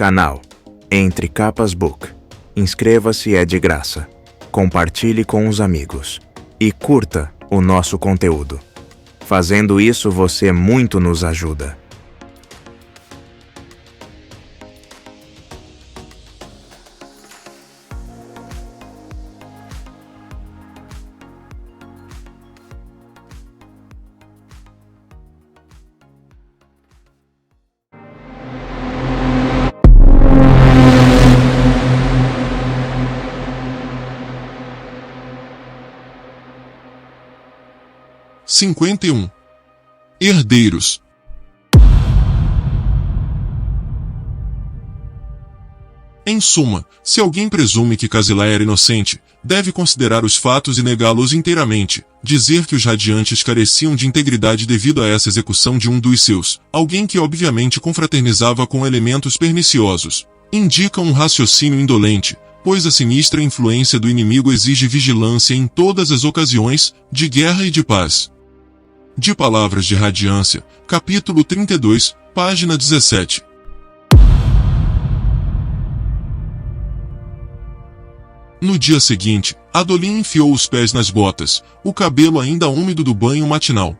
Canal Entre Capas Book. Inscreva-se, é de graça. Compartilhe com os amigos. E curta o nosso conteúdo. Fazendo isso, você muito nos ajuda. Herdeiros. Em suma, se alguém presume que Kazilai era inocente, deve considerar os fatos e negá-los inteiramente, dizer que os radiantes careciam de integridade devido a essa execução de um dos seus, alguém que obviamente confraternizava com elementos perniciosos, indica um raciocínio indolente, pois a sinistra influência do inimigo exige vigilância em todas as ocasiões, de guerra e de paz. De Palavras de Radiância, capítulo 32, página 17. No dia seguinte, Adolin enfiou os pés nas botas, o cabelo ainda úmido do banho matinal.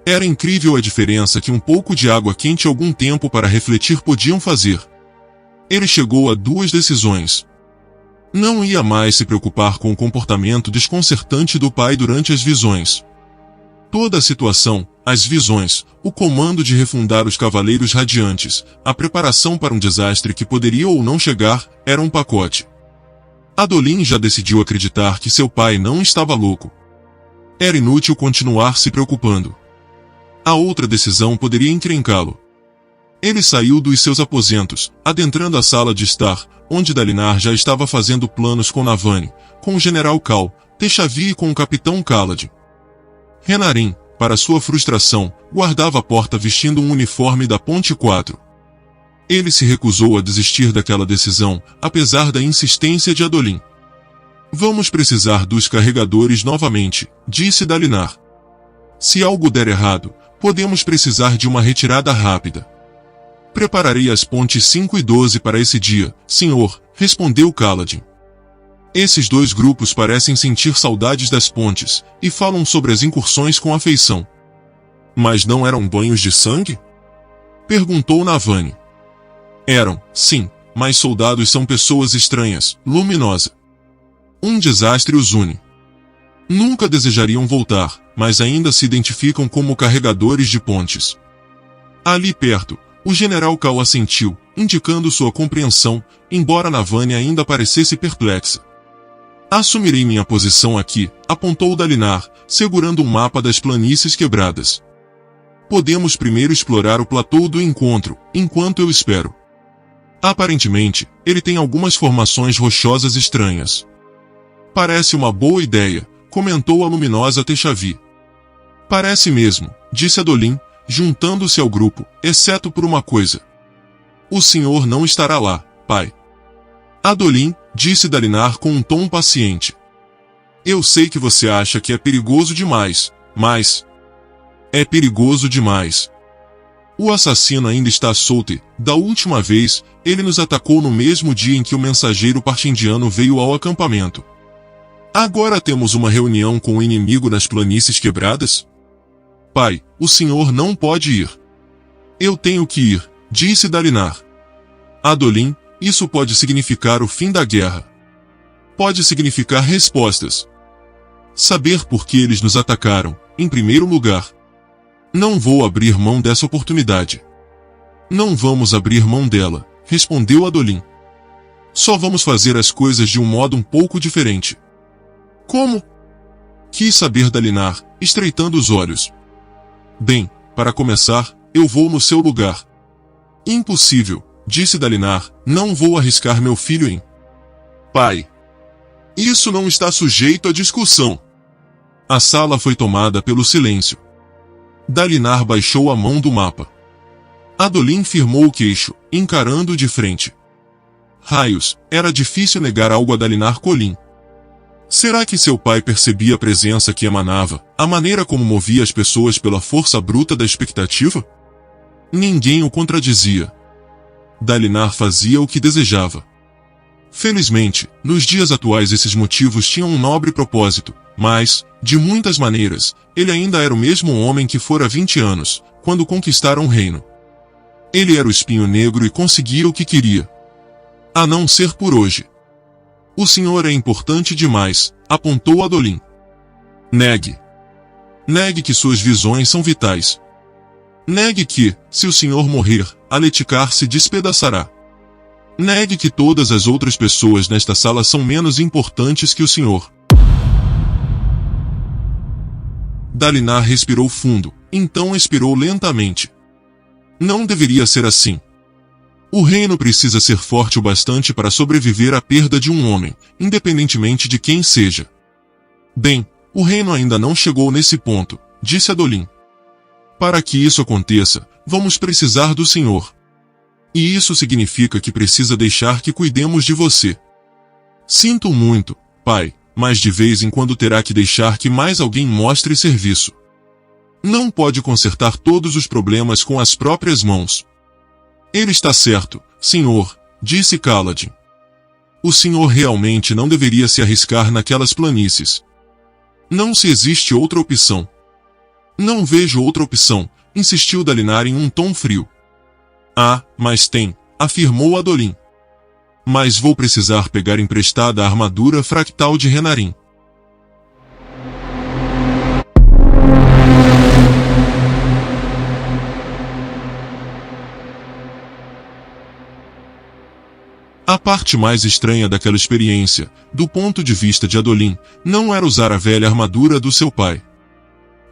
Era incrível a diferença que um pouco de água quente e algum tempo para refletir podiam fazer. Ele chegou a duas decisões. Não ia mais se preocupar com o comportamento desconcertante do pai durante as visões. Toda a situação, as visões, o comando de refundar os Cavaleiros Radiantes, a preparação para um desastre que poderia ou não chegar, era um pacote. Adolin já decidiu acreditar que seu pai não estava louco. Era inútil continuar se preocupando. A outra decisão poderia encrencá-lo. Ele saiu dos seus aposentos, adentrando a sala de estar, onde Dalinar já estava fazendo planos com Navani, com o General Cal, Techavi e com o Capitão Kaladin. Renarin, para sua frustração, guardava a porta vestindo um uniforme da Ponte 4. Ele se recusou a desistir daquela decisão, apesar da insistência de Adolin. Vamos precisar dos carregadores novamente, disse Dalinar. Se algo der errado, podemos precisar de uma retirada rápida. Prepararei as pontes 5 e 12 para esse dia, senhor, respondeu Kaladin. Esses dois grupos parecem sentir saudades das pontes, e falam sobre as incursões com afeição. Mas não eram banhos de sangue? Perguntou Navani. Eram, sim, mas soldados são pessoas estranhas, luminosa. Um desastre os une. Nunca desejariam voltar, mas ainda se identificam como carregadores de pontes. Ali perto, o General Cal assentiu, indicando sua compreensão, embora Navani ainda parecesse perplexa. Assumirei minha posição aqui, apontou Dalinar, segurando um mapa das planícies quebradas. Podemos primeiro explorar o platô do encontro, enquanto eu espero. Aparentemente, ele tem algumas formações rochosas estranhas. Parece uma boa ideia, comentou a luminosa Techavi. Parece mesmo, disse Adolin, juntando-se ao grupo, exceto por uma coisa. O senhor não estará lá, pai. Adolin, disse Dalinar com um tom paciente. Eu sei que você acha que é perigoso demais, mas... é perigoso demais. O assassino ainda está solto e, da última vez, ele nos atacou no mesmo dia em que o mensageiro partindiano veio ao acampamento. Agora temos uma reunião com o inimigo nas planícies quebradas? Pai, o senhor não pode ir. Eu tenho que ir, disse Dalinar. Adolin, isso pode significar o fim da guerra. Pode significar respostas. Saber por que eles nos atacaram, em primeiro lugar. Não vou abrir mão dessa oportunidade. Não vamos abrir mão dela, respondeu Adolin. Só vamos fazer as coisas de um modo um pouco diferente. Como? Quis saber Dalinar, estreitando os olhos. Bem, para começar, eu vou no seu lugar. Impossível, disse Dalinar, não vou arriscar meu filho em... Pai. Isso não está sujeito à discussão. A sala foi tomada pelo silêncio. Dalinar baixou a mão do mapa. Adolin firmou o queixo, encarando-o de frente. Raios, era difícil negar algo a Dalinar Colin. Será que seu pai percebia a presença que emanava, a maneira como movia as pessoas pela força bruta da expectativa? Ninguém o contradizia. Dalinar fazia o que desejava. Felizmente, nos dias atuais esses motivos tinham um nobre propósito, mas, de muitas maneiras, ele ainda era o mesmo homem que fora há 20 anos, quando conquistaram o reino. Ele era o espinho negro e conseguia o que queria. A não ser por hoje. O senhor é importante demais, apontou Adolin. Negue. Negue que suas visões são vitais. Negue que, se o senhor morrer, Aletikar se despedaçará. Negue que todas as outras pessoas nesta sala são menos importantes que o senhor. Dalinar respirou fundo, então expirou lentamente. Não deveria ser assim. O reino precisa ser forte o bastante para sobreviver à perda de um homem, independentemente de quem seja. Bem, o reino ainda não chegou nesse ponto, disse Adolin. Para que isso aconteça, vamos precisar do senhor. E isso significa que precisa deixar que cuidemos de você. Sinto muito, pai, mas de vez em quando terá que deixar que mais alguém mostre serviço. Não pode consertar todos os problemas com as próprias mãos. Ele está certo, senhor, disse Kaladin. O senhor realmente não deveria se arriscar naquelas planícies. Não se existe outra opção. Não vejo outra opção, insistiu Dalinar em um tom frio. Ah, mas tem, afirmou Adolin. Mas vou precisar pegar emprestada a armadura fractal de Renarin. A parte mais estranha daquela experiência, do ponto de vista de Adolin, não era usar a velha armadura do seu pai.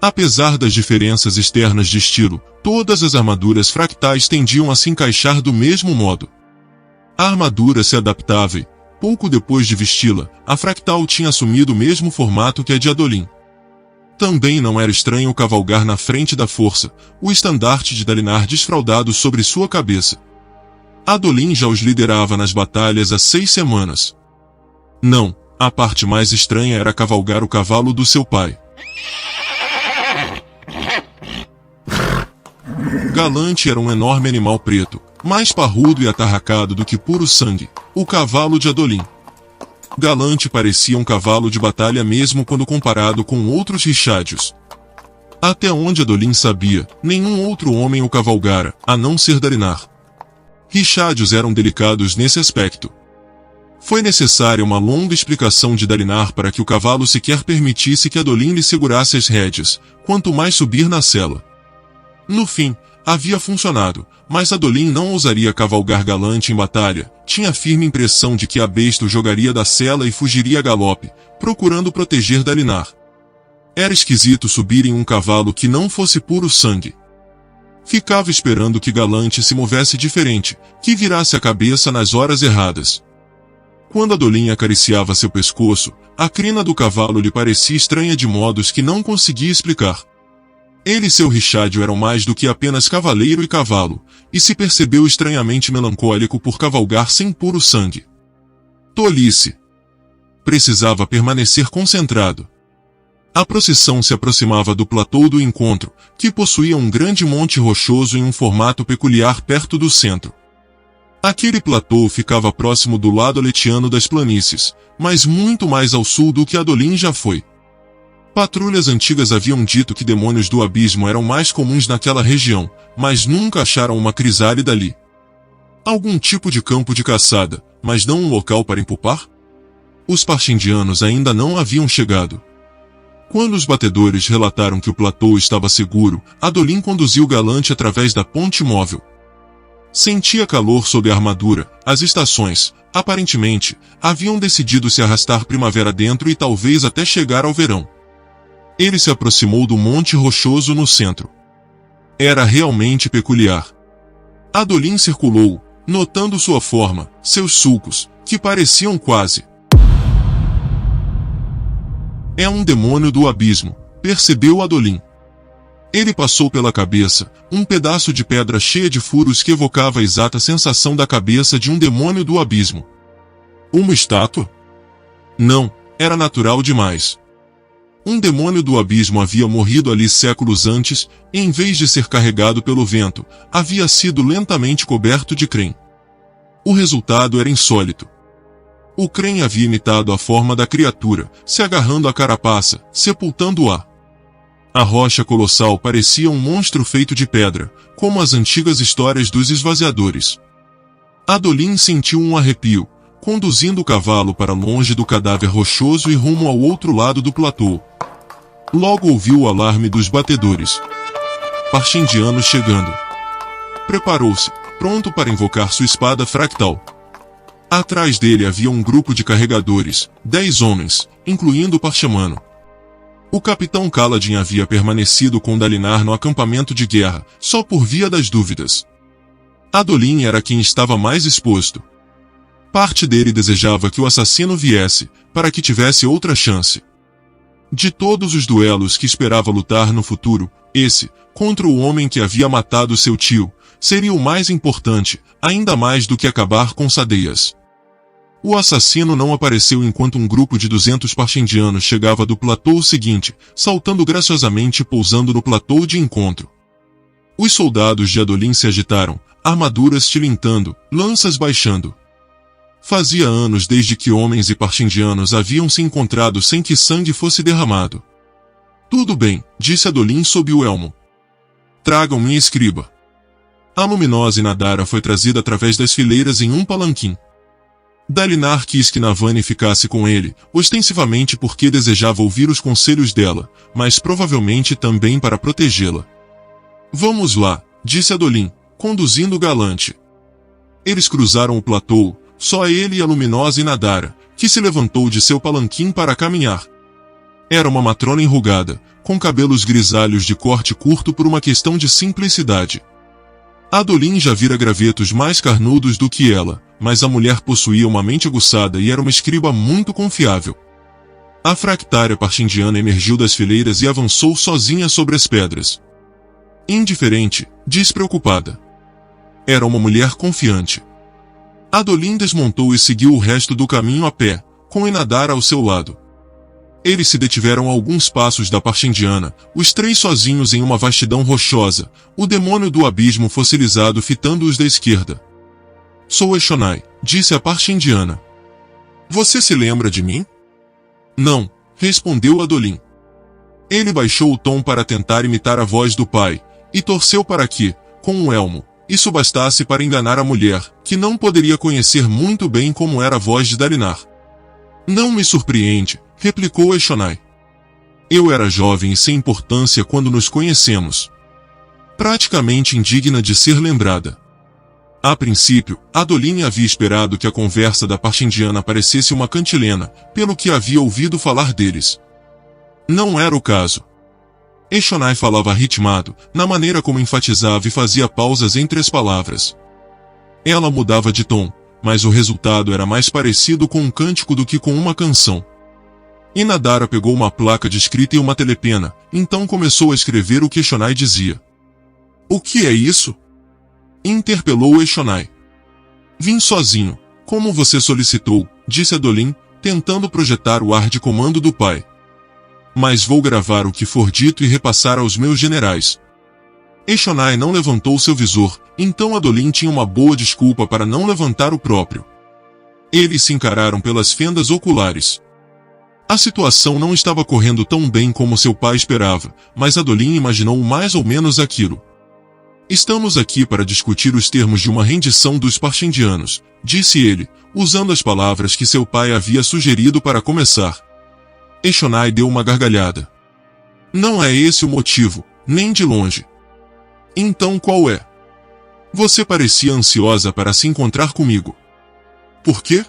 Apesar das diferenças externas de estilo, todas as armaduras fractais tendiam a se encaixar do mesmo modo. A armadura se adaptava e, pouco depois de vesti-la, a fractal tinha assumido o mesmo formato que a de Adolin. Também não era estranho cavalgar na frente da força, o estandarte de Dalinar desfraldado sobre sua cabeça. Adolin já os liderava nas batalhas há 6 semanas. Não, a parte mais estranha era cavalgar o cavalo do seu pai. Galante era um enorme animal preto, mais parrudo e atarracado do que puro sangue, o cavalo de Adolin. Galante parecia um cavalo de batalha mesmo quando comparado com outros richádios. Até onde Adolin sabia, nenhum outro homem o cavalgara, a não ser Dalinar. Richádios eram delicados nesse aspecto. Foi necessária uma longa explicação de Dalinar para que o cavalo sequer permitisse que Adolin lhe segurasse as rédeas, quanto mais subir na sela. No fim, havia funcionado, mas Adolin não ousaria cavalgar Galante em batalha, tinha a firme impressão de que a besta o jogaria da sela e fugiria a galope, procurando proteger Dalinar. Era esquisito subir em um cavalo que não fosse puro sangue. Ficava esperando que Galante se movesse diferente, que virasse a cabeça nas horas erradas. Quando Adolin acariciava seu pescoço, a crina do cavalo lhe parecia estranha de modos que não conseguia explicar. Ele e seu richádio eram mais do que apenas cavaleiro e cavalo, e se percebeu estranhamente melancólico por cavalgar sem puro sangue. Tolice! Precisava permanecer concentrado. A procissão se aproximava do platô do encontro, que possuía um grande monte rochoso em um formato peculiar perto do centro. Aquele platô ficava próximo do lado aletiano das planícies, mas muito mais ao sul do que Adolin já foi. Patrulhas antigas haviam dito que demônios do abismo eram mais comuns naquela região, mas nunca acharam uma crisálida ali. Algum tipo de campo de caçada, mas não um local para empupar? Os parchindianos ainda não haviam chegado. Quando os batedores relataram que o platô estava seguro, Adolin conduziu Galante através da ponte móvel. Sentia calor sob a armadura, as estações, aparentemente, haviam decidido se arrastar primavera dentro e talvez até chegar ao verão. Ele se aproximou do monte rochoso no centro. Era realmente peculiar. Adolin circulou, notando sua forma, seus sulcos, que pareciam quase... É um demônio do abismo, percebeu Adolin. Ele passou pela cabeça, um pedaço de pedra cheia de furos que evocava a exata sensação da cabeça de um demônio do abismo. Uma estátua? Não, era natural demais. Um demônio do abismo havia morrido ali séculos antes, e em vez de ser carregado pelo vento, havia sido lentamente coberto de crém. O resultado era insólito. O Kren havia imitado a forma da criatura, se agarrando à carapaça, sepultando-a. A rocha colossal parecia um monstro feito de pedra, como as antigas histórias dos esvaziadores. Adolin sentiu um arrepio, conduzindo o cavalo para longe do cadáver rochoso e rumo ao outro lado do platô. Logo ouviu o alarme dos batedores. Parchendianos chegando. Preparou-se, pronto para invocar sua espada fractal. Atrás dele havia um grupo de carregadores, 10 homens, incluindo o Parchamano. O capitão Kaladin havia permanecido com Dalinar no acampamento de guerra, só por via das dúvidas. Adolin era quem estava mais exposto. Parte dele desejava que o assassino viesse, para que tivesse outra chance. De todos os duelos que esperava lutar no futuro, esse, contra o homem que havia matado seu tio, seria o mais importante, ainda mais do que acabar com Sadeias. O assassino não apareceu enquanto um grupo de 200 parchendianos chegava do platô seguinte, saltando graciosamente e pousando no platô de encontro. Os soldados de Adolin se agitaram, armaduras tilintando, lanças baixando. Fazia anos desde que homens e parchendianos haviam se encontrado sem que sangue fosse derramado. Tudo bem, disse Adolin sob o elmo. Tragam minha escriba. A luminosa Inadara foi trazida através das fileiras em um palanquim. Dalinar quis que Navani ficasse com ele, ostensivamente porque desejava ouvir os conselhos dela, mas provavelmente também para protegê-la. Vamos lá, disse Adolin, conduzindo o galante. Eles cruzaram o platô, só ele e a luminosa Inadara, que se levantou de seu palanquim para caminhar. Era uma matrona enrugada, com cabelos grisalhos de corte curto por uma questão de simplicidade. Adolin já vira gravetos mais carnudos do que ela, mas a mulher possuía uma mente aguçada e era uma escriba muito confiável. A fractária parchendiana emergiu das fileiras e avançou sozinha sobre as pedras. Indiferente, despreocupada. Era uma mulher confiante. Adolin desmontou e seguiu o resto do caminho a pé, com Inadara ao seu lado. Eles se detiveram a alguns passos da parchendiana, os três sozinhos em uma vastidão rochosa, o demônio do abismo fossilizado fitando-os da esquerda. Sou Eshonai, disse a parchendiana. Você se lembra de mim? Não, respondeu Adolin. Ele baixou o tom para tentar imitar a voz do pai, e torceu para que, com um elmo, isso bastasse para enganar a mulher, que não poderia conhecer muito bem como era a voz de Dalinar. Não me surpreende, replicou Eshonai. Eu era jovem e sem importância quando nos conhecemos. Praticamente indigna de ser lembrada. A princípio, Adolin havia esperado que a conversa da parchendiana parecesse uma cantilena, pelo que havia ouvido falar deles. Não era o caso. Eshonai falava ritmado, na maneira como enfatizava e fazia pausas entre as palavras. Ela mudava de tom, mas o resultado era mais parecido com um cântico do que com uma canção. Inadara pegou uma placa de escrita e uma telepena, então começou a escrever o que Eshonai dizia. O que é isso? Interpelou Eshonai. Vim sozinho, como você solicitou, disse Adolin, tentando projetar o ar de comando do pai. Mas vou gravar o que for dito e repassar aos meus generais. Eshonai não levantou seu visor, então Adolin tinha uma boa desculpa para não levantar o próprio. Eles se encararam pelas fendas oculares. A situação não estava correndo tão bem como seu pai esperava, mas Adolin imaginou mais ou menos aquilo. Estamos aqui para discutir os termos de uma rendição dos parchendianos, disse ele, usando as palavras que seu pai havia sugerido para começar. Eshonai deu uma gargalhada. Não é esse o motivo, nem de longe. Então qual é? Você parecia ansiosa para se encontrar comigo. Por quê?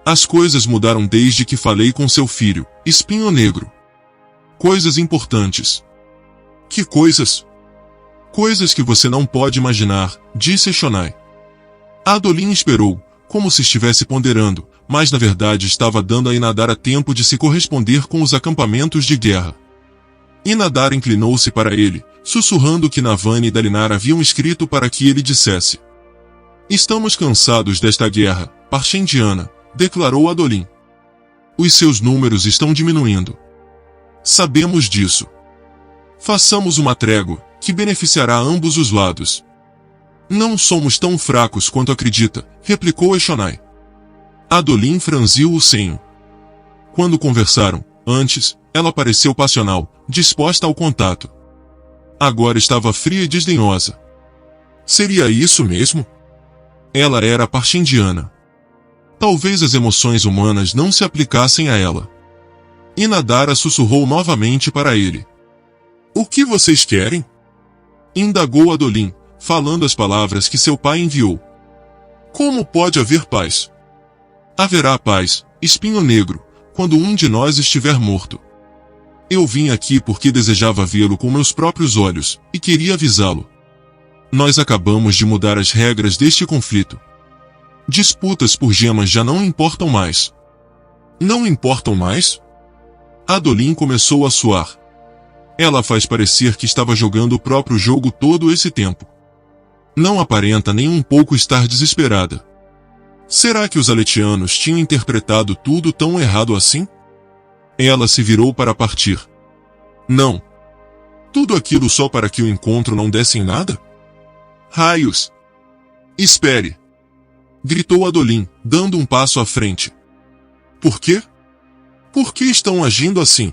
As coisas mudaram desde que falei com seu filho, Espinho Negro. Coisas importantes. Que coisas? Coisas que você não pode imaginar, disse Eshonai. Adolin esperou, como se estivesse ponderando, mas na verdade estava dando a Inadara tempo de se corresponder com os acampamentos de guerra. Inadara inclinou-se para ele, sussurrando que Navani e Dalinar haviam escrito para que ele dissesse. Estamos cansados desta guerra, parchendiana, declarou Adolin. Os seus números estão diminuindo. Sabemos disso. Façamos uma trégua, que beneficiará ambos os lados. Não somos tão fracos quanto acredita, replicou Eshonai. Adolin franziu o senho. Quando conversaram, antes, ela pareceu passional, disposta ao contato. Agora estava fria e desdenhosa. Seria isso mesmo? Ela era parchindiana. Talvez as emoções humanas não se aplicassem a ela. Inadara sussurrou novamente para ele. O que vocês querem? Indagou Adolin, falando as palavras que seu pai enviou. Como pode haver paz? Haverá paz, espinho negro, quando um de nós estiver morto. Eu vim aqui porque desejava vê-lo com meus próprios olhos, e queria avisá-lo. Nós acabamos de mudar as regras deste conflito. Disputas por gemas já não importam mais. Não importam mais? Adolin começou a suar. Ela faz parecer que estava jogando o próprio jogo todo esse tempo. Não aparenta nem um pouco estar desesperada. Será que os aletianos tinham interpretado tudo tão errado assim? Ela se virou para partir. Não. Tudo aquilo só para que o encontro não desse em nada? Raios! Espere! Gritou Adolin, dando um passo à frente. Por quê? Por que estão agindo assim?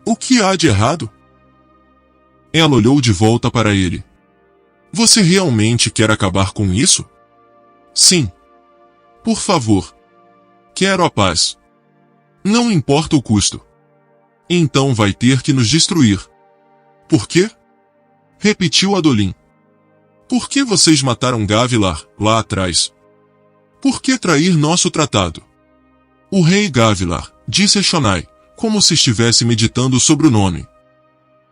O que há de errado? Ela olhou de volta para ele. Você realmente quer acabar com isso? Sim. Por favor. Quero a paz. Não importa o custo. Então vai ter que nos destruir. Por quê? Repetiu Adolin. Por que vocês mataram Gavilar, lá atrás? Por que trair nosso tratado? O rei Gavilar, disse Eshonai, como se estivesse meditando sobre o nome.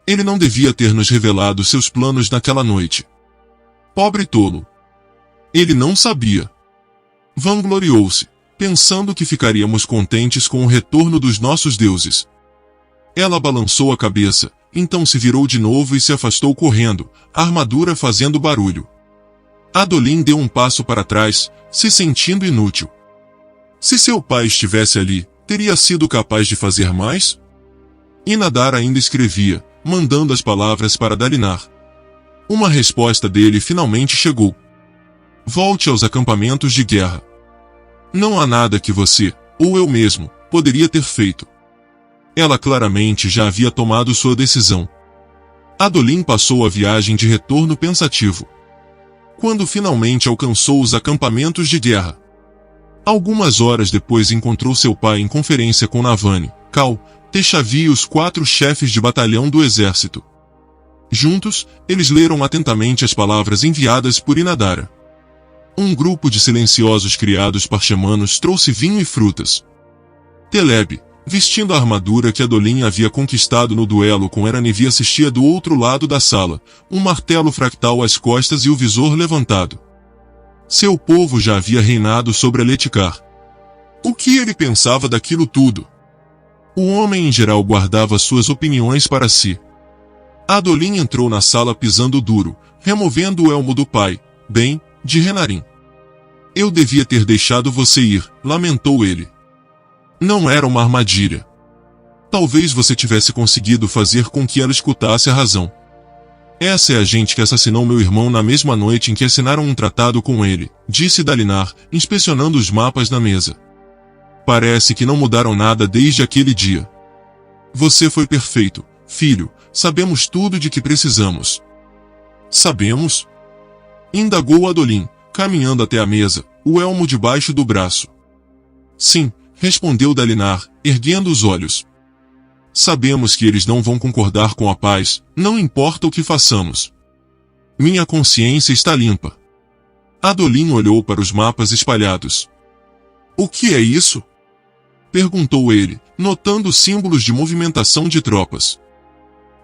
Ele não devia ter nos revelado seus planos naquela noite. Pobre tolo. Ele não sabia. Vangloriou-se, pensando que ficaríamos contentes com o retorno dos nossos deuses. Ela balançou a cabeça, então se virou de novo e se afastou correndo, a armadura fazendo barulho. Adolin deu um passo para trás, se sentindo inútil. Se seu pai estivesse ali, teria sido capaz de fazer mais? Inadara ainda escrevia, mandando as palavras para Dalinar. Uma resposta dele finalmente chegou. Volte aos acampamentos de guerra. Não há nada que você, ou eu mesmo, poderia ter feito. Ela claramente já havia tomado sua decisão. Adolin passou a viagem de retorno pensativo. Quando finalmente alcançou os acampamentos de guerra. Algumas horas depois encontrou seu pai em conferência com Navani, Cal, Texavi e os 4 chefes de batalhão do exército. Juntos, eles leram atentamente as palavras enviadas por Inadara. Um grupo de silenciosos criados parchemanos trouxe vinho e frutas. Teleb, vestindo a armadura que Adolin havia conquistado no duelo com Eranivi, assistia do outro lado da sala, um martelo fractal às costas e o visor levantado. Seu povo já havia reinado sobre Aletikar. O que ele pensava daquilo tudo? O homem em geral guardava suas opiniões para si. Adolin entrou na sala pisando duro, removendo o elmo do pai, bem, de Renarim. Eu devia ter deixado você ir, lamentou ele. Não era uma armadilha. Talvez você tivesse conseguido fazer com que ela escutasse a razão. Essa é a gente que assassinou meu irmão na mesma noite em que assinaram um tratado com ele, disse Dalinar, inspecionando os mapas na mesa. Parece que não mudaram nada desde aquele dia. Você foi perfeito, filho, sabemos tudo de que precisamos. Sabemos? Indagou Adolin, caminhando até a mesa, o elmo debaixo do braço. Sim, respondeu Dalinar, erguendo os olhos. Sabemos que eles não vão concordar com a paz, não importa o que façamos. Minha consciência está limpa. Adolin olhou para os mapas espalhados. O que é isso? Perguntou ele, notando símbolos de movimentação de tropas.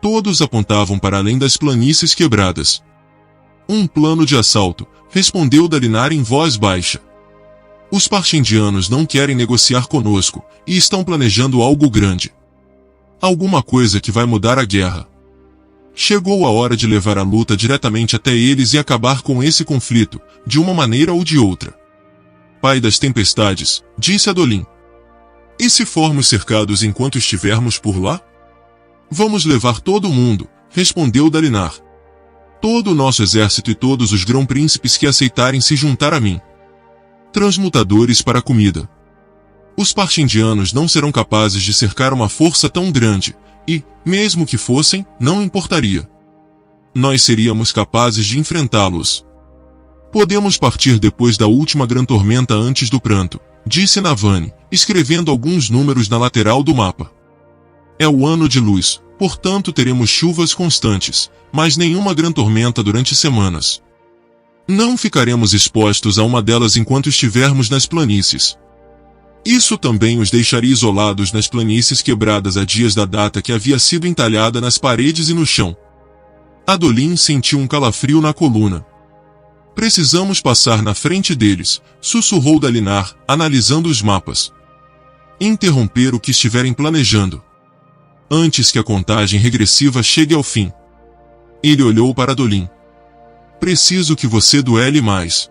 Todos apontavam para além das planícies quebradas. Um plano de assalto, respondeu Dalinar em voz baixa. Os parchindianos não querem negociar conosco, e estão planejando algo grande. Alguma coisa que vai mudar a guerra. Chegou a hora de levar a luta diretamente até eles e acabar com esse conflito, de uma maneira ou de outra. Pai das tempestades, disse Adolin. E se formos cercados enquanto estivermos por lá? Vamos levar todo mundo, respondeu Dalinar. todo o nosso exército e todos os grão-príncipes que aceitarem se juntar a mim. Transmutadores para a comida. Os partindianos não serão capazes de cercar uma força tão grande, e, mesmo que fossem, não importaria. Nós seríamos capazes de enfrentá-los. Podemos partir depois da última grande tormenta antes do pranto, disse Navani, escrevendo alguns números na lateral do mapa. É o ano de luz, portanto teremos chuvas constantes, mas nenhuma grande tormenta durante semanas. Não ficaremos expostos a uma delas enquanto estivermos nas planícies. Isso também os deixaria isolados nas planícies quebradas a dias da data que havia sido entalhada nas paredes e no chão. Adolin sentiu um calafrio na coluna. Precisamos passar na frente deles, sussurrou Dalinar, analisando os mapas. Interromper o que estiverem planejando. Antes que a contagem regressiva chegue ao fim. Ele olhou para Adolin. Preciso que você duele mais.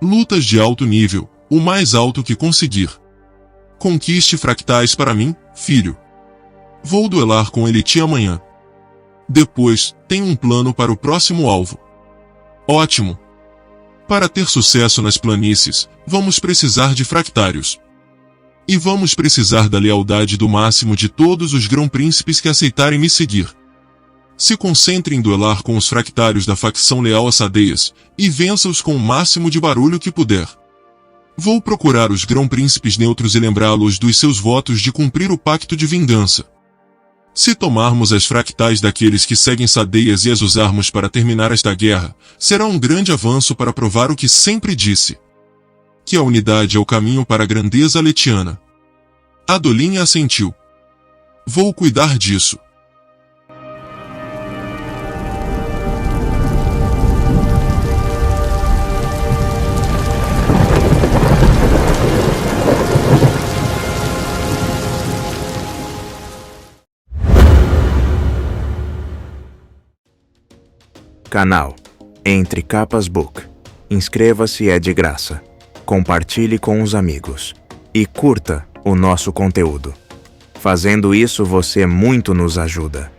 Lutas de alto nível, o mais alto que conseguir. Conquiste fractais para mim, filho. Vou duelar com Elite amanhã. Depois, tenho um plano para o próximo alvo. Ótimo. Para ter sucesso nas planícies, vamos precisar de fractários. E vamos precisar da lealdade do máximo de todos os grão-príncipes que aceitarem me seguir. Se concentre em duelar com os fractários da facção leal a Sadeias, e vença-os com o máximo de barulho que puder. Vou procurar os grão-príncipes neutros e lembrá-los dos seus votos de cumprir o pacto de vingança. Se tomarmos as fractais daqueles que seguem Sadeias e as usarmos para terminar esta guerra, será um grande avanço para provar o que sempre disse. Que a unidade é o caminho para a grandeza letiana. Adolin assentiu. Vou cuidar disso. Canal Entre Capas Book. Inscreva-se, é de graça. Compartilhe com os amigos. E curta o nosso conteúdo. Fazendo isso, você muito nos ajuda.